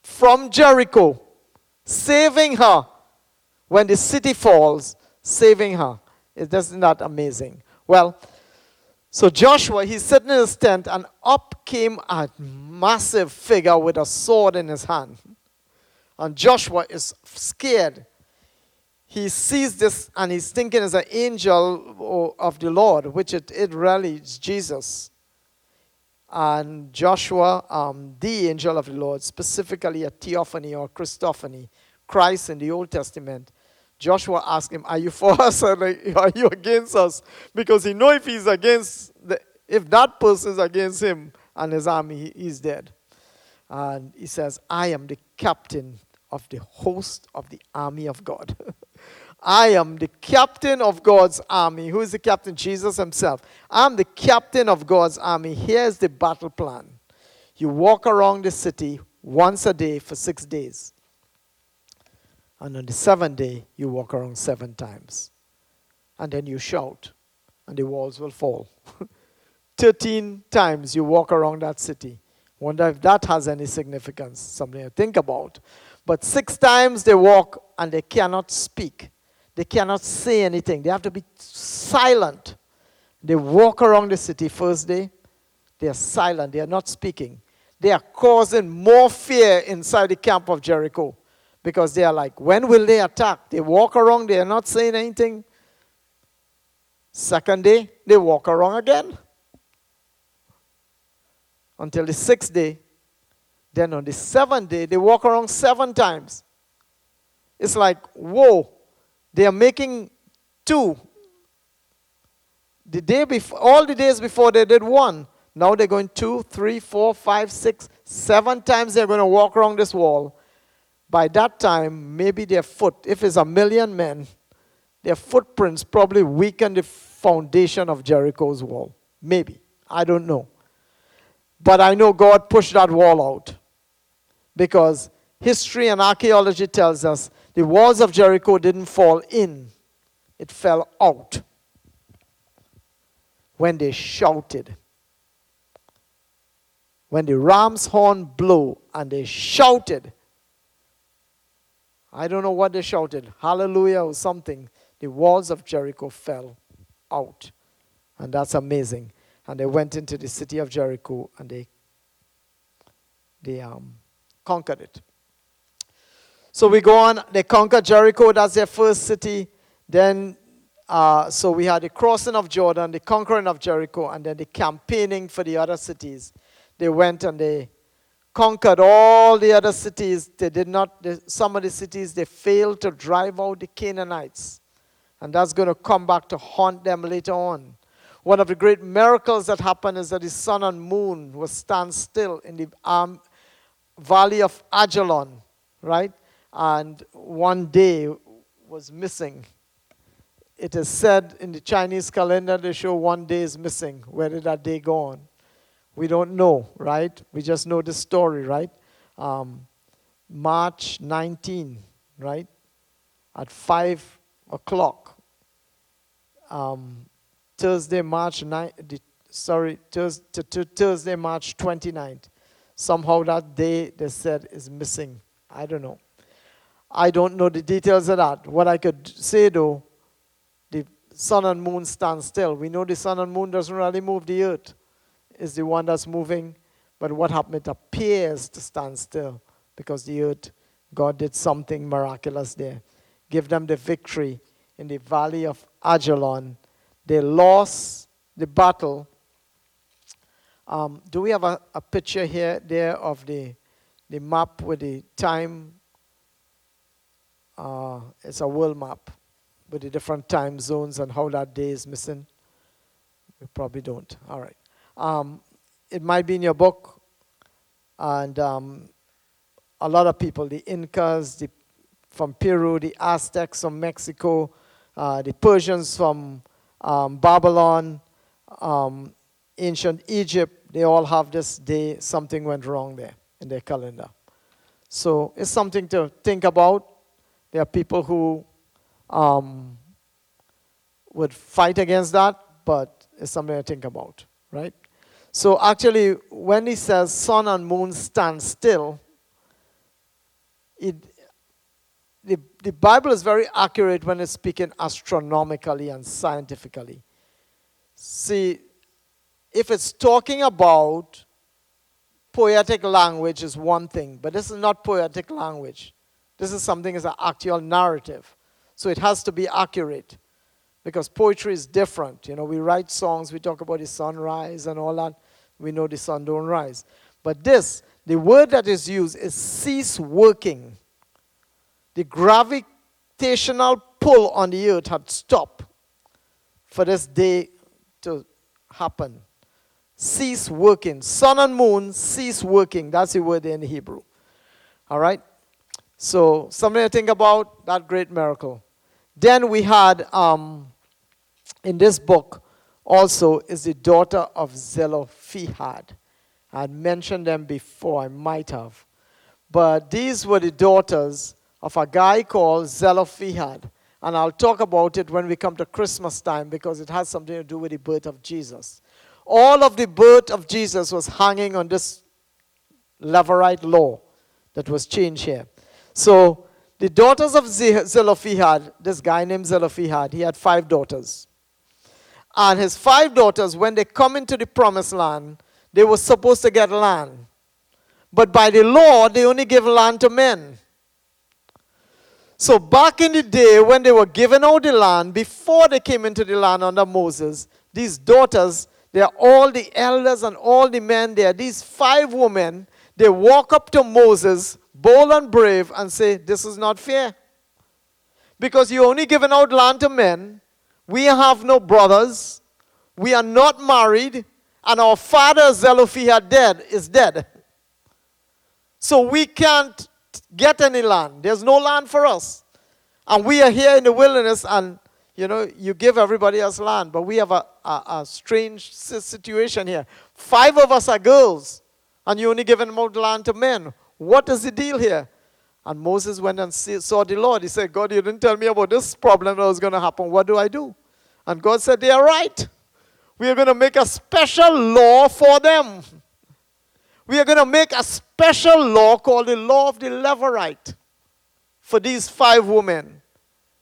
from Jericho, saving her when the city falls, saving her. Isn't that amazing? Well, so Joshua, he's sitting in his tent, and up came a massive figure with a sword in his hand. And Joshua is scared. He sees this, and he's thinking it's an angel of the Lord, which it really is Jesus. And Joshua, the angel of the Lord, specifically a theophany or Christophany, Christ in the Old Testament, Joshua asked him, are you for us or are you against us? Because he knows if that person is against him and his army, he's dead. And he says, I am the captain of the host of the army of God. I am the captain of God's army. Who is the captain? Jesus himself. I'm the captain of God's army. Here's the battle plan. You walk around the city once a day for 6 days. And on the 7th day, you walk around 7 times. And then you shout, and the walls will fall. 13 times you walk around that city. Wonder if that has any significance, something to think about. But 6 times they walk, and they cannot speak. They cannot say anything. They have to be silent. They walk around the city first day. They are silent. They are not speaking. They are causing more fear inside the camp of Jericho. Because they are like, when will they attack? They walk around. They are not saying anything. 2nd day, they walk around again. Until the 6th day. Then on the 7th day, they walk around 7 times. It's like, whoa. They are making 2. The day before, all the days before they did 1. Now they're going 2, 3, 4, 5, 6, 7 times they're going to walk around this wall. By that time, maybe their foot, if it's 1,000,000 men, their footprints probably weaken the foundation of Jericho's wall. Maybe. I don't know. But I know God pushed that wall out. Because history and archaeology tells us the walls of Jericho didn't fall in, it fell out when they shouted. When the ram's horn blew and they shouted, I don't know what they shouted, hallelujah or something, the walls of Jericho fell out. And that's amazing. And they went into the city of Jericho and they conquered it. So we go on, they conquered Jericho, that's their first city. Then, so we had the crossing of Jordan, the conquering of Jericho, and then the campaigning for the other cities. They went and they conquered all the other cities. They did not, some of the cities, they failed to drive out the Canaanites. And that's going to come back to haunt them later on. One of the great miracles that happened is that the sun and moon will stand still in the valley of Ajalon, right? And one day was missing. It is said in the Chinese calendar, they show one day is missing. Where did that day go on? We don't know, right? We just know the story, right? March 19, right? At 5 o'clock. Thursday, March 9, Thursday, March 29th. Somehow that day, they said, is missing. I don't know. I don't know the details of that. What I could say, though, the sun and moon stand still. We know the sun and moon doesn't really move the earth. It's the one that's moving. But what happened? It appears to stand still because the earth, God did something miraculous there. Give them the victory in the valley of Ajalon. They lost the battle. Do we have a picture here, there, of the map with the time? It's a world map with the different time zones and how that day is missing. We probably don't. All right. It might be in your book. And a lot of people, the Incas from Peru, the Aztecs from Mexico, the Persians from Babylon, ancient Egypt, they all have this day, something went wrong there in their calendar. So it's something to think about. There are people who would fight against that, but it's something to think about, right? So actually, when he says sun and moon stand still, the Bible is very accurate when it's speaking astronomically and scientifically. See, if it's talking about poetic language is one thing, but this is not poetic language. This is something as an actual narrative. So it has to be accurate because poetry is different. You know, we write songs, we talk about the sunrise and all that. We know the sun don't rise. But this, the word that is used is cease working. The gravitational pull on the earth had stopped for this day to happen. Cease working. Sun and moon cease working. That's the word there in the Hebrew. All right? So something to think about, that great miracle. Then we had, in this book, also is the daughter of Zelophehad. I had mentioned them before, I might have. But these were the daughters of a guy called Zelophehad. And I'll talk about it when we come to Christmas time because it has something to do with the birth of Jesus. All of the birth of Jesus was hanging on this Levirate law that was changed here. So the daughters of Zelophehad, this guy named Zelophehad, he had 5 daughters. And his 5 daughters, when they come into the promised land, they were supposed to get land. But by the law, they only give land to men. So back in the day when they were giving out the land, before they came into the land under Moses, these daughters, they are all the elders and all the men there. These 5 women, they walk up to Moses, bold and brave, and say, this is not fair. Because you're only giving out land to men. We have no brothers. We are not married. And our father Zelophehad is dead. So we can't get any land. There's no land for us. And we are here in the wilderness and, you know, you give everybody else land. But we have a strange situation here. 5 of us are girls. And you're only giving out land to men. What is the deal here? And Moses went and saw the Lord. He said, God, you didn't tell me about this problem that was going to happen. What do I do? And God said, they are right. We are going to make a special law for them. We are going to make a special law called the law of the Levirate for these 5 women.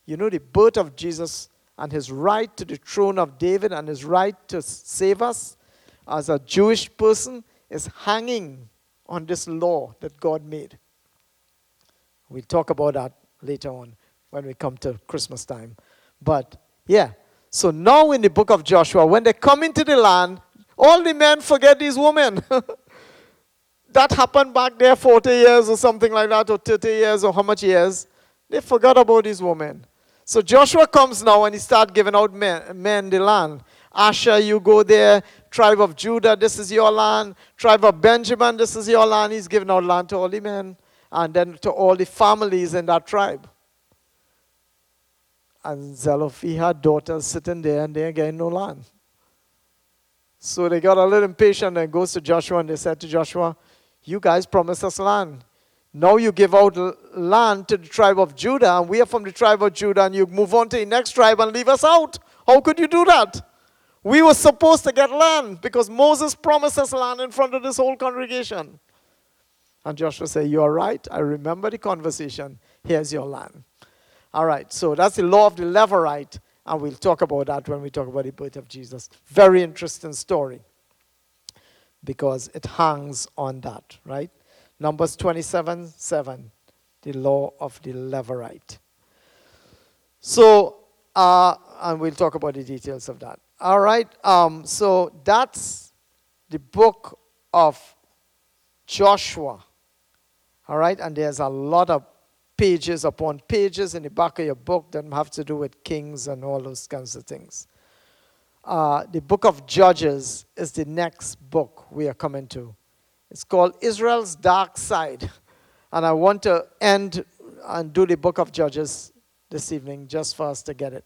You know, the birth of Jesus and his right to the throne of David and his right to save us as a Jewish person is hanging on this law that God made. We'll talk about that later on when we come to Christmas time. But, yeah. So now in the book of Joshua, when they come into the land, all the men forget these women. That happened back there 40 years or something like that, or 30 years, or how much years. They forgot about these women. So Joshua comes now and he starts giving out men the land. Asher, you go there. Tribe of Judah, this is your land. Tribe of Benjamin, this is your land. He's giving out land to all the men. And then to all the families in that tribe. And Zelophehad had daughters sitting there and they're getting no land. So they got a little impatient and goes to Joshua and they said to Joshua, you guys promised us land. Now you give out land to the tribe of Judah and we are from the tribe of Judah and you move on to the next tribe and leave us out. How could you do that? We were supposed to get land because Moses promised us land in front of this whole congregation. And Joshua said, you are right. I remember the conversation. Here's your land. All right, so that's the law of the Levirate, and we'll talk about that when we talk about the birth of Jesus. Very interesting story because it hangs on that, right? Numbers 27:7, the law of the Levirate. So, and we'll talk about the details of that. All right, so that's the book of Joshua. All right, and there's a lot of pages upon pages in the back of your book that have to do with kings and all those kinds of things. The book of Judges is the next book we are coming to. It's called Israel's Dark Side. And I want to end and do the book of Judges this evening just for us to get it.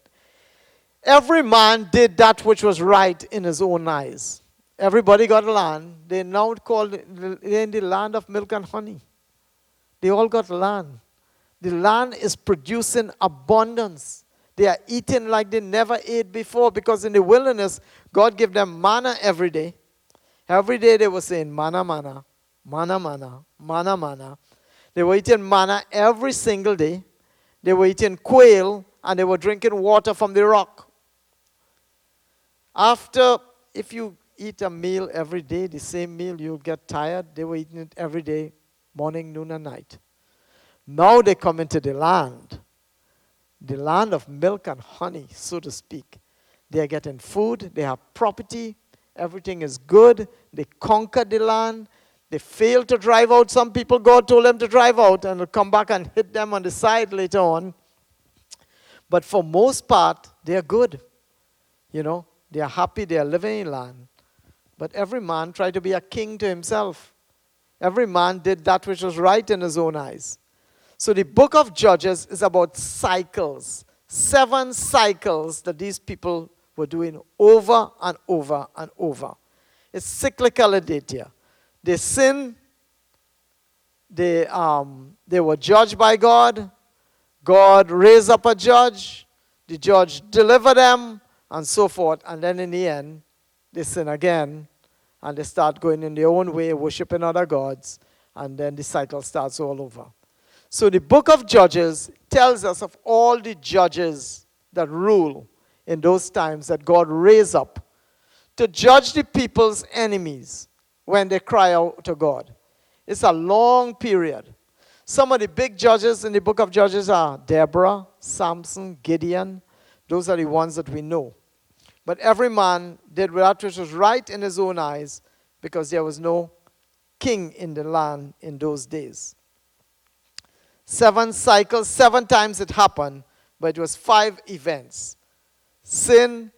Every man did that which was right in his own eyes. Everybody got land. They now called it in the land of milk and honey. They all got land. The land is producing abundance. They are eating like they never ate before because in the wilderness, God gave them manna every day. Every day they were saying, manna, manna, manna, manna, manna, manna. They were eating manna every single day. They were eating quail and they were drinking water from the rock. After, if you eat a meal every day, the same meal, you'll get tired. They were eating it every day, morning, noon, and night. Now they come into the land of milk and honey, so to speak. They are getting food, they have property, everything is good. They conquered the land. They failed to drive out some people God told them to drive out and will come back and hit them on the side later on. But for most part, they are good. You know, they are happy, they are living in land. But every man tried to be a king to himself. Every man did that which was right in his own eyes. So the book of Judges is about cycles. 7 cycles that these people were doing over and over and over. It's cyclical in nature. They sinned. They were judged by God. God raised up a judge. The judge delivered them and so forth. And then in the end, they sin again. And they start going in their own way, worshiping other gods. And then the cycle starts all over. So the book of Judges tells us of all the judges that rule in those times that God raised up to judge the people's enemies when they cry out to God. It's a long period. Some of the big judges in the book of Judges are Deborah, Samson, Gideon. Those are the ones that we know. But every man did that which was right in his own eyes because there was no king in the land in those days. 7 cycles, 7 times it happened, but it was 5 events. Sin,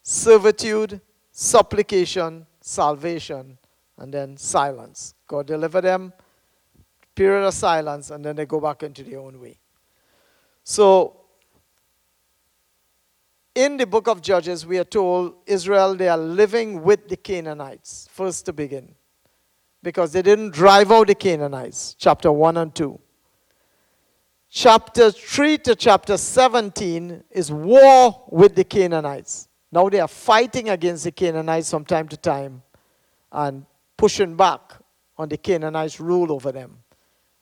servitude, supplication, salvation, and then silence. God delivered them, period of silence, and then they go back into their own way. So, in the book of Judges, we are told Israel, they are living with the Canaanites, first to begin. Because they didn't drive out the Canaanites, chapter 1 and 2. chapter 3 to chapter 17 is war with the Canaanites. Now they are fighting against the Canaanites from time to time and pushing back on the Canaanites' rule over them,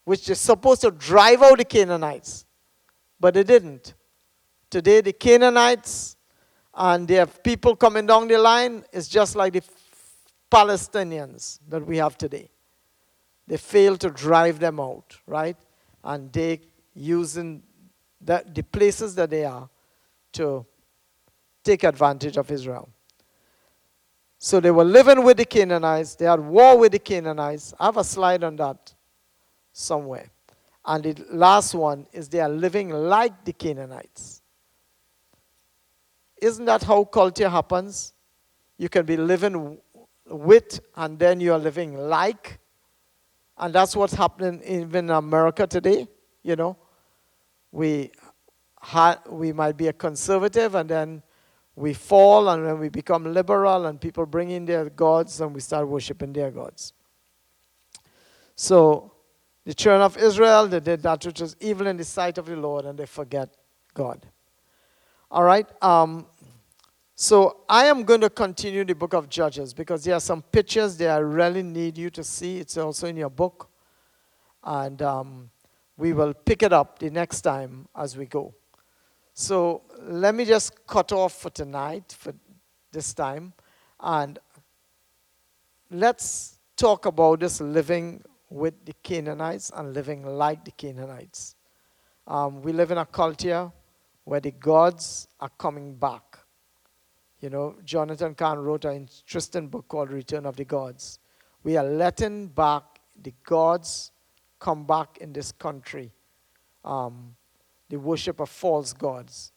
which is supposed to drive out the Canaanites, but they didn't. Today the Canaanites and their people coming down the line is just like the Palestinians that we have today. They failed to drive them out, right? And they using the places that they are to take advantage of Israel. So they were living with the Canaanites. They had war with the Canaanites. I have a slide on that somewhere. And the last one is they are living like the Canaanites. Isn't that how culture happens? You can be living with and then you are living like. And that's what's happening even in America today, you know. We might be a conservative and then we fall, and then we become liberal and people bring in their gods and we start worshiping their gods. So the children of Israel, they did that which was evil in the sight of the Lord and they forget God. All right. So I am going to continue the book of Judges because there are some pictures that I really need you to see. It's also in your book. And we will pick it up the next time as we go. So let me just cut off for tonight, for this time. And let's talk about this living with the Canaanites and living like the Canaanites. We live in a culture where the gods are coming back. You know, Jonathan Kahn wrote an interesting book called Return of the Gods. We are letting back the gods come back in this country. The worship of false gods.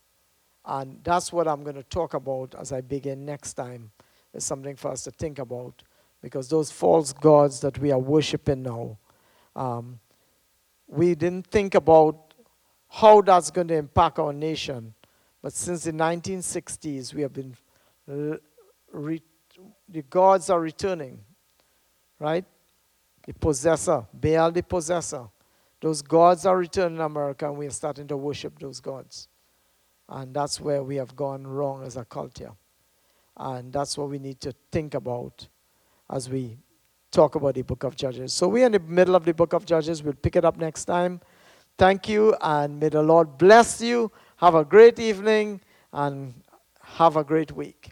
And that's what I'm going to talk about as I begin next time. It's something for us to think about. Because those false gods that we are worshiping now, we didn't think about how that's going to impact our nation. But since the 1960s, we have been the gods are returning, right? The possessor, Baal the possessor. Those gods are returning in America, and we are starting to worship those gods. And that's where we have gone wrong as a culture. And that's what we need to think about as we talk about the book of Judges. So we're in the middle of the book of Judges. We'll pick it up next time. Thank you, and may the Lord bless you. Have a great evening, and have a great week.